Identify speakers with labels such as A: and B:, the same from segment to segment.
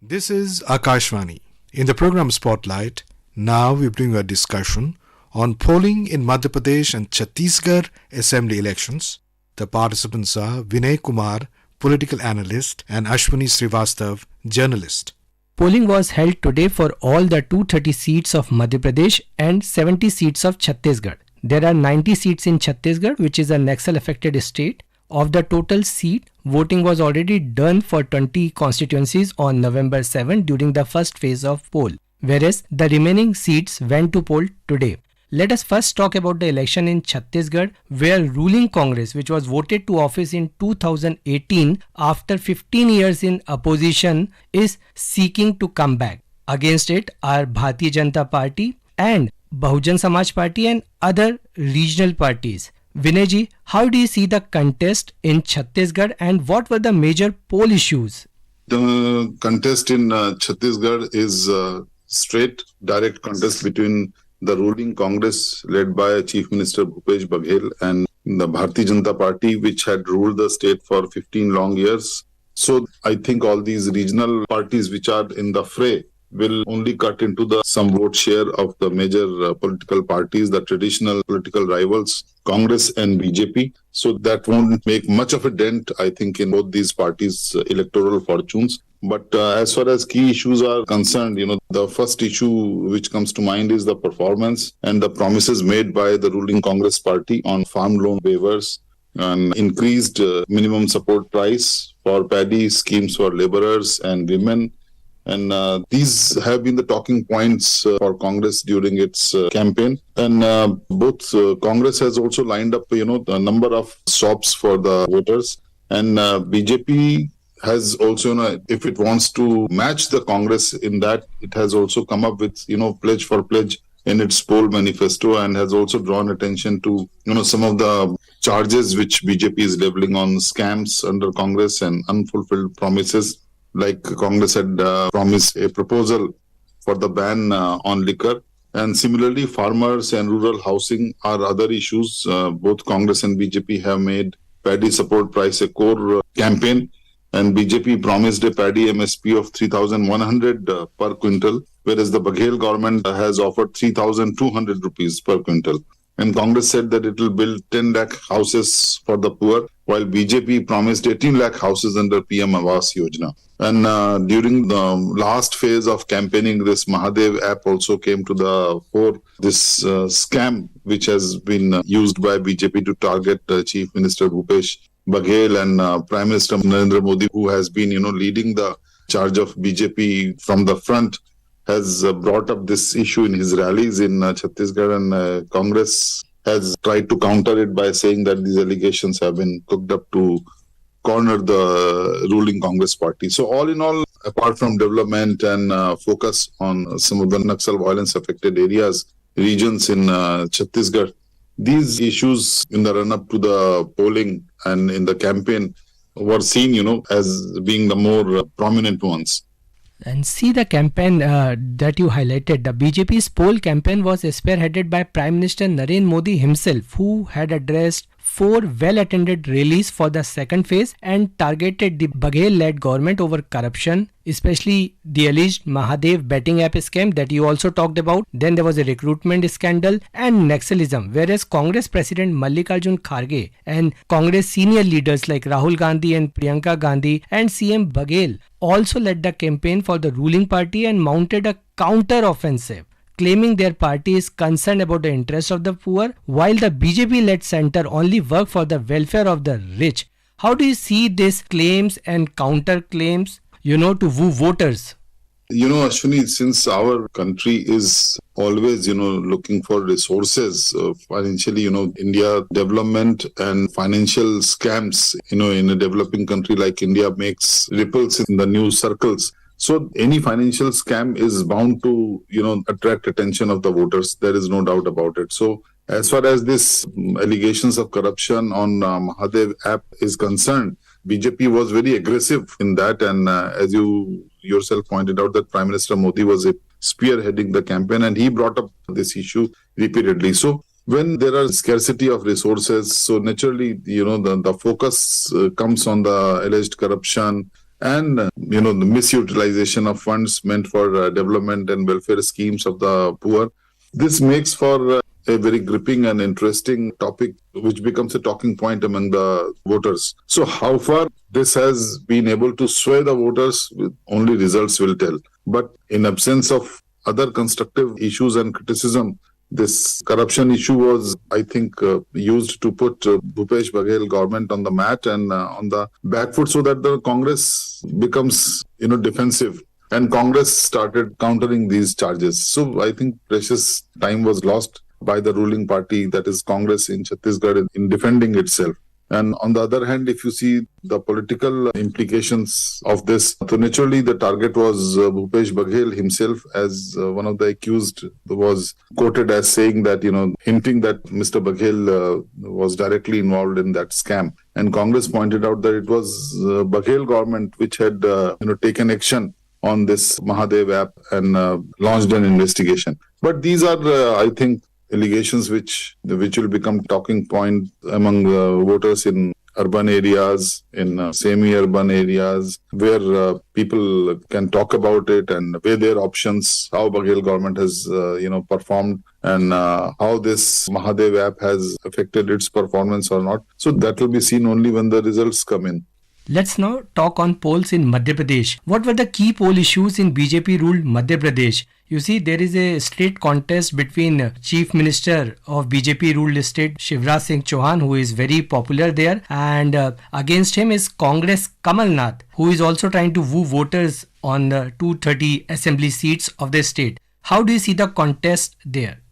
A: This is Akashvani. In the program Spotlight, now we bring a discussion on polling in Madhya Pradesh and Chattisgarh assembly elections. The participants are Vinay Kumar, political analyst, and Ashwini Srivastav, journalist.
B: Polling was held today for all the 230 seats of Madhya Pradesh and 70 seats of Chattisgarh. There are 90 seats in Chattisgarh, which is a Naxal-affected state. Of the total seat, voting was already done for 20 constituencies on November 7 during the first phase of poll, whereas the remaining seats went to poll today. Let us first talk about the election in Chattisgarh, where ruling Congress, which was voted to office in 2018 after 15 years in opposition, is seeking to come back. Against it are Bharatiya Janata Party and Bahujan Samaj Party and other regional parties. Vinayji, how do you see the contest in Chattisgarh and what were the major poll issues?
C: The contest in Chhattisgarh is a straight, direct contest between the ruling Congress led by Chief Minister Bhupesh Baghel and the Bharatiya Janata Party, which had ruled the state for 15 long years. So I think all these regional parties which are in the fray will only cut into the some vote share of the major political parties, the traditional political rivals, Congress and BJP. So that won't make much of a dent, I think, in both these parties' electoral fortunes. But as far as key issues are concerned, the first issue which comes to mind is the performance and the promises made by the ruling Congress party on farm loan waivers and increased minimum support price for paddy schemes for laborers and women. And these have been the talking points for Congress during its campaign. And both Congress has also lined up, a number of stops for the voters. And BJP has also, if it wants to match the Congress in that, it has also come up with, pledge for pledge in its poll manifesto and has also drawn attention to, some of the charges which BJP is leveling on scams under Congress and unfulfilled promises. Like Congress had promised a proposal for the ban on liquor. And similarly, farmers and rural housing are other issues. Both Congress and BJP have made paddy support price a core campaign. And BJP promised a paddy MSP of 3,100 per quintal, whereas the Baghel government has offered 3,200 rupees per quintal. And Congress said that it will build 10 lakh houses for the poor, while BJP promised 18 lakh houses under PM Awas Yojana. And during the last phase of campaigning, this Mahadev app also came to the fore. This scam, which has been used by BJP to target Chief Minister Bhupesh Baghel and Prime Minister Narendra Modi, who has been, leading the charge of BJP from the front, has brought up this issue in his rallies in Chhattisgarh, and Congress has tried to counter it by saying that these allegations have been cooked up to corner the ruling Congress party. So all in all, apart from development and focus on some of the Naxal violence affected regions in Chhattisgarh, these issues in the run-up to the polling and in the campaign were seen, as being the more prominent ones.
B: And see the campaign that you highlighted. The BJP's poll campaign was spearheaded by Prime Minister Narendra Modi himself, who had addressed 4 well-attended rallies for the second phase and targeted the Baghel-led government over corruption, especially the alleged Mahadev betting app scam that you also talked about. Then there was a recruitment scandal and Naxalism, whereas Congress President Mallikarjun Kharge and Congress senior leaders like Rahul Gandhi and Priyanka Gandhi and CM Baghel also led the campaign for the ruling party and mounted a counter-offensive, claiming their party is concerned about the interests of the poor, while the BJP-led center only work for the welfare of the rich. How do you see these claims and counter-claims, to woo voters?
C: Ashwini, since our country is always, looking for resources financially, India development and financial scams, in a developing country like India makes ripples in the news circles. So any financial scam is bound to, attract attention of the voters. There is no doubt about it. So as far as this allegations of corruption on Mahadev app is concerned, BJP was very aggressive in that. And as you yourself pointed out, that Prime Minister Modi was spearheading the campaign and he brought up this issue repeatedly. So when there are scarcity of resources, so naturally, the focus comes on the alleged corruption and the misutilization of funds meant for development and welfare schemes of the poor. This makes for a very gripping and interesting topic, which becomes a talking point among the voters. So how far this has been able to sway the voters, only results will tell. But in absence of other constructive issues and criticism, this corruption issue was, I think, used to put Bhupesh Baghel government on the mat and on the back foot, so that the Congress becomes, defensive. And Congress started countering these charges. So I think precious time was lost by the ruling party, that is Congress in Chattisgarh, in defending itself. And on the other hand, if you see the political implications of this, so naturally the target was Bhupesh Baghel himself, as one of the accused was quoted as saying that, hinting that Mr. Baghel was directly involved in that scam. And Congress pointed out that it was Baghel government which had, taken action on this Mahadev app and launched an investigation. But these are, I think, allegations which will become talking point among voters in urban areas, in semi-urban areas, where people can talk about it and weigh their options, how Baghel government has, performed, and how this Mahadev app has affected its performance or not. So that will be seen only when the results come in.
B: Let's now talk on polls in Madhya Pradesh. What were the key poll issues in BJP-ruled Madhya Pradesh? You see, there is a straight contest between Chief Minister of BJP-ruled state Shivraj Singh Chauhan, who is very popular there, and against him is Congress Kamal Nath, who is also trying to woo voters on the 230 assembly seats of the state. How do you see the contest there?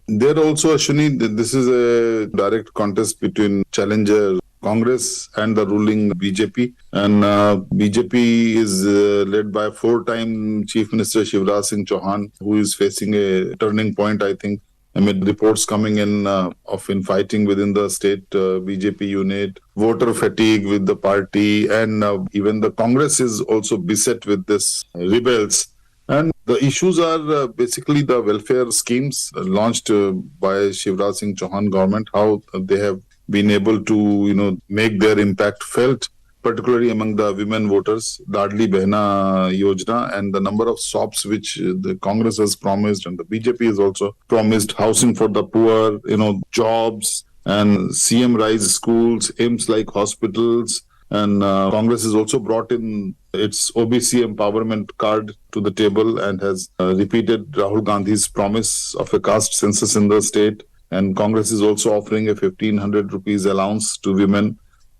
C: There also, Ashwini, this is a direct contest between challenger Congress and the ruling BJP. And BJP is led by four-time Chief Minister Shivraj Singh Chauhan, who is facing a turning point, I think, amid reports coming in of infighting within the state BJP unit, voter fatigue with the party, and even the Congress is also beset with this rebels. And the issues are basically the welfare schemes launched by Shivraj Singh Chauhan government, how they have been able to, make their impact felt, particularly among the women voters, Ladli Behna Yojana, and the number of SOPs which the Congress has promised, and the BJP has also promised housing for the poor, jobs, and CM Rise schools, aims like hospitals. And Congress has also brought in its OBC empowerment card to the table and has repeated Rahul Gandhi's promise of a caste census in the state. And Congress is also offering a 1,500 rupees allowance to women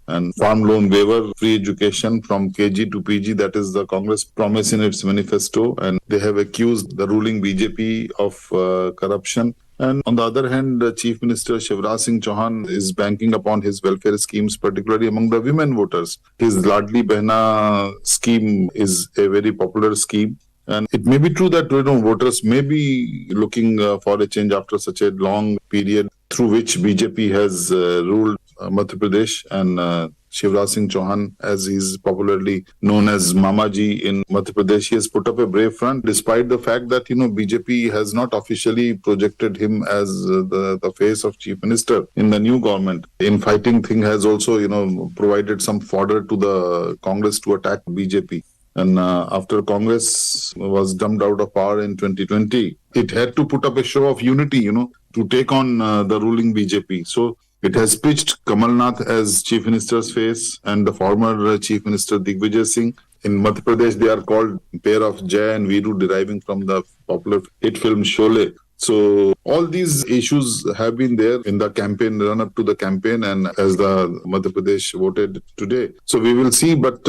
C: and farm loan waiver, free education from KG to PG. That is the Congress promise in its manifesto. And they have accused the ruling BJP of corruption. And on the other hand, Chief Minister Shivraj Singh Chauhan is banking upon his welfare schemes, particularly among the women voters. His Ladli Behna scheme is a very popular scheme. And it may be true that voters may be looking for a change after such a long period through which BJP has ruled Madhya Pradesh, and Shivraj Singh Chauhan, as he is popularly known as Mamaji in Madhya Pradesh, he has put up a brave front despite the fact that BJP has not officially projected him as the face of Chief Minister in the new government. Infighting thing has also provided some fodder to the Congress to attack BJP. And after Congress was dumped out of power in 2020, it had to put up a show of unity, to take on the ruling BJP. So it has pitched Kamal Nath as Chief Minister's face and the former Chief Minister Digvijay Singh. In Madhya Pradesh, they are called pair of Jai and Viru, deriving from the popular hit film Sholay. So all these issues have been there in the campaign, run up to the campaign, and as the Madhya Pradesh voted today. So we will see, but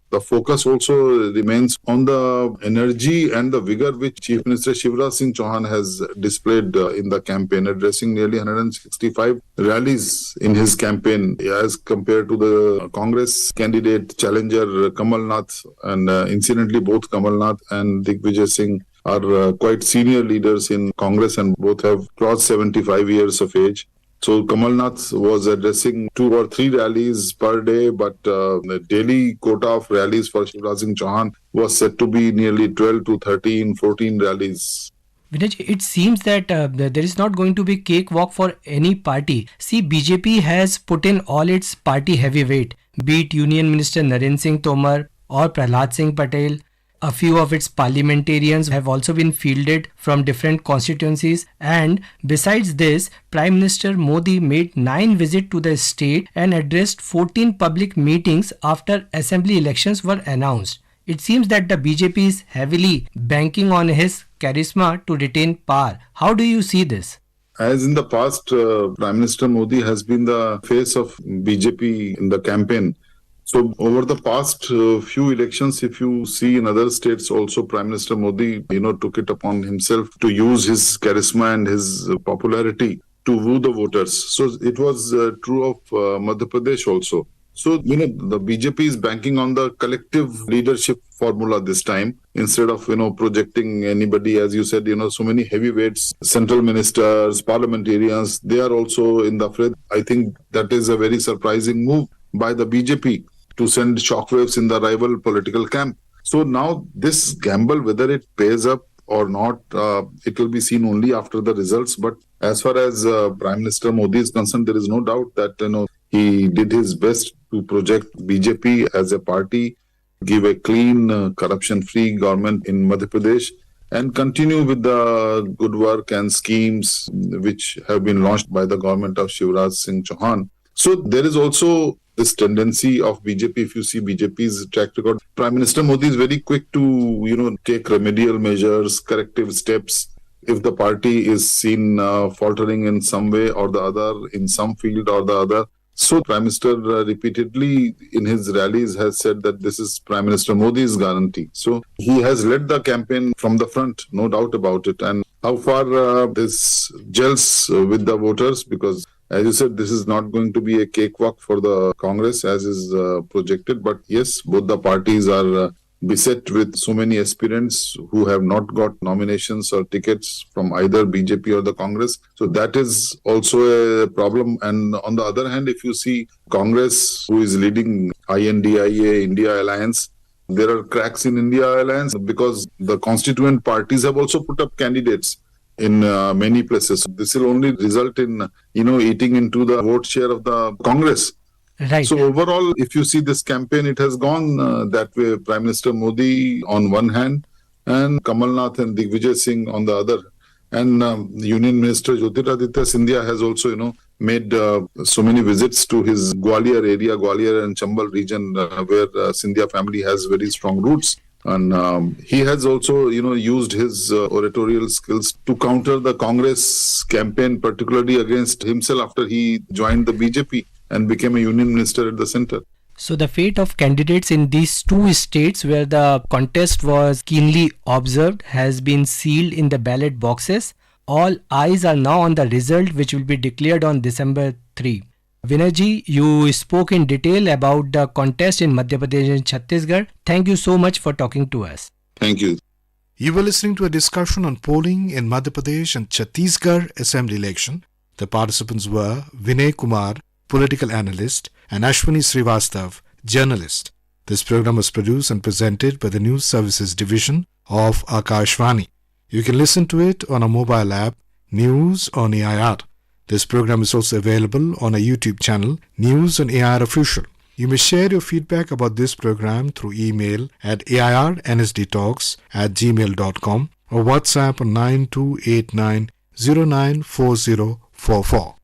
C: the focus also remains on the energy and the vigor which Chief Minister Shivraj Singh Chauhan has displayed in the campaign, addressing nearly 165 rallies in his campaign as compared to the Congress candidate challenger Kamal Nath. And incidentally, both Kamal Nath and Digvijay Singh are quite senior leaders in Congress, and both have crossed 75 years of age. So Kamal Nath was addressing 2 or 3 rallies per day, but the daily quota of rallies for Shivraj Singh Chauhan was said to be nearly 12 to 13, 14 rallies.
B: Vinay, it seems that there is not going to be cakewalk for any party. See, BJP has put in all its party heavyweight, be it Union Minister Narendra Singh Tomar, or Prahlad Singh Patel. A few of its parliamentarians have also been fielded from different constituencies, and besides this, Prime Minister Modi made 9 visits to the state and addressed 14 public meetings after assembly elections were announced. It seems that the BJP is heavily banking on his charisma to retain power. How do you see this?
C: As in the past, Prime Minister Modi has been the face of BJP in the campaign. So over the past few elections, if you see in other states also, Prime Minister Modi, took it upon himself to use his charisma and his popularity to woo the voters. So it was true of Madhya Pradesh also. So, the BJP is banking on the collective leadership formula this time instead of, projecting anybody, as you said, so many heavyweights, central ministers, parliamentarians, they are also in the fray. I think that is a very surprising move by the BJP to send shockwaves in the rival political camp. So now this gamble, whether it pays up or not, it will be seen only after the results. But as far as Prime Minister Modi is concerned, there is no doubt that, he did his best to project BJP as a party, give a clean, corruption-free government in Madhya Pradesh, and continue with the good work and schemes which have been launched by the government of Shivraj Singh Chauhan. So there is also this tendency of BJP. If you see BJP's track record, Prime Minister Modi is very quick to, take remedial measures, corrective steps. If the party is seen faltering in some way or the other, in some field or the other. So Prime Minister repeatedly in his rallies has said that this is Prime Minister Modi's guarantee. So he has led the campaign from the front, no doubt about it. And how far this gels with the voters, because as you said, this is not going to be a cakewalk for the Congress as is projected. But yes, both the parties are beset with so many aspirants who have not got nominations or tickets from either BJP or the Congress. So that is also a problem. And on the other hand, if you see Congress, who is leading INDIA, India Alliance, there are cracks in India Alliance because the constituent parties have also put up candidates in many places. This will only result in, eating into the vote share of the Congress.
B: Right.
C: So overall, if you see this campaign, it has gone that way. Prime Minister Modi on one hand and Kamal Nath and Digvijay Singh on the other. And Union Minister Jyotiraditya Scindia has also, made so many visits to his Gwalior area, Gwalior and Chambal region where Scindia family has very strong roots. And he has also, used his oratorial skills to counter the Congress campaign, particularly against himself after he joined the BJP and became a union minister at the center.
B: So the fate of candidates in these two states where the contest was keenly observed has been sealed in the ballot boxes. All eyes are now on the result, which will be declared on December 3. Vinayji, you spoke in detail about the contest in Madhya Pradesh and Chattisgarh. Thank you so much for talking to us.
C: Thank you.
A: You were listening to a discussion on polling in Madhya Pradesh and Chattisgarh Assembly election. The participants were Vinay Kumar, political analyst, and Ashwini Srivastav, journalist. This program was produced and presented by the News Services Division of Akashvani. You can listen to it on a mobile app, News on AIR. This program is also available on a YouTube channel, News on AIR Official. You may share your feedback about this program through email at airnsdtalks@gmail.com or WhatsApp on 9289094044.